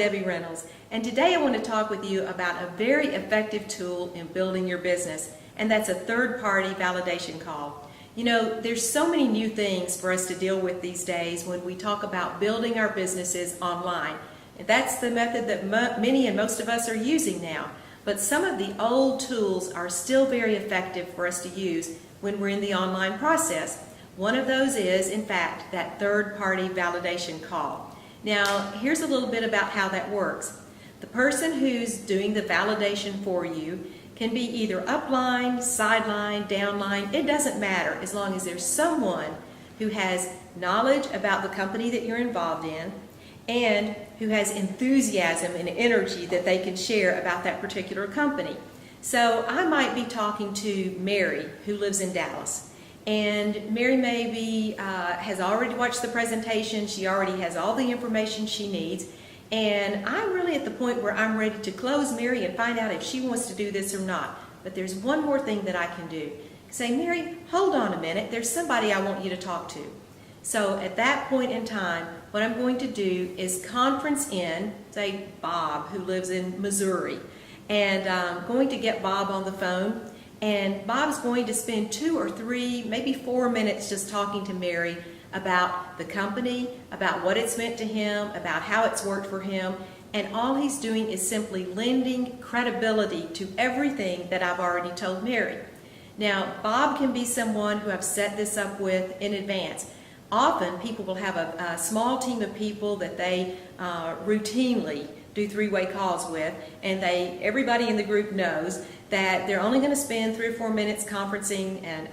Debbie Reynolds, and today I want to talk with you about a very effective tool in building your business, and that's a third-party validation call. You know, there's so many new things for us to deal with these days when we talk about building our businesses online. And that's the method that many and most of us are using now. But some of the old tools are still very effective for us to use when we're in the online process. One of those is, in fact, that third-party validation call. Now, here's a little bit about how that works. The person who's doing the validation for you can be either upline, sideline, downline. It doesn't matter as long as there's someone who has knowledge about the company that you're involved in and who has enthusiasm and energy that they can share about that particular company. So I might be talking to Mary, who lives in Dallas. And Mary maybe has already watched the presentation. She already has all the information she needs. And I'm really at the point where I'm ready to close Mary and find out if she wants to do this or not. But there's one more thing that I can do. Say, Mary, hold on a minute. There's somebody I want you to talk to. So at that point in time, what I'm going to do is conference in, say, Bob, who lives in Missouri. And I'm going to get Bob on the phone. And Bob's going to spend 2 or 3, maybe 4 minutes just talking to Mary about the company, about what it's meant to him, about how it's worked for him. And all he's doing is simply lending credibility to everything that I've already told Mary. Now, Bob can be someone who I've set this up with in advance. Often, people will have a small team of people that they routinely do three-way calls with, and everybody in the group knows that they're only going to spend 3 or 4 minutes conferencing and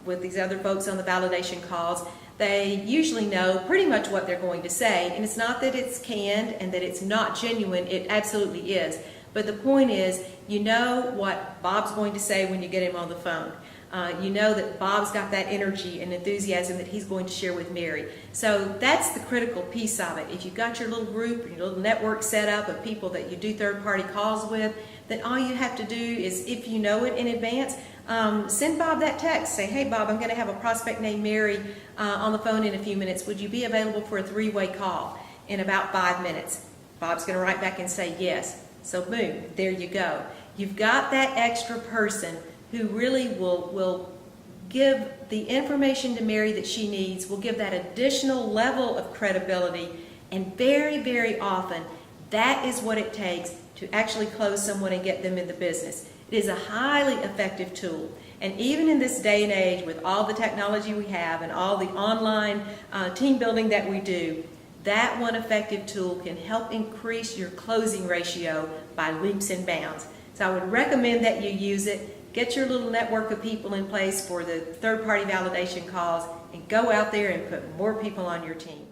with these other folks on the validation calls. They usually know pretty much what they're going to say, and it's not that it's canned and that it's not genuine. It absolutely is. But the point is, you know what Bob's going to say when you get him on the phone. You know that Bob's got that energy and enthusiasm that he's going to share with Mary. So that's the critical piece of it. If you've got your little group, your little network set up of people that you do third-party calls with, then all you have to do is, if you know it in advance, send Bob that text. Say, hey Bob, I'm going to have a prospect named Mary on the phone in a few minutes. Would you be available for a 3-way call in about 5 minutes? Bob's going to write back and say yes. So boom, there you go. You've got that extra person who really will give the information to Mary that she needs, will give that additional level of credibility, and very, very often, that is what it takes to actually close someone and get them in the business. It is a highly effective tool, and even in this day and age, with all the technology we have and all the online team building that we do, that one effective tool can help increase your closing ratio by leaps and bounds. So I would recommend that you use it. Get your little network of people in place for the third-party validation calls and go out there and put more people on your team.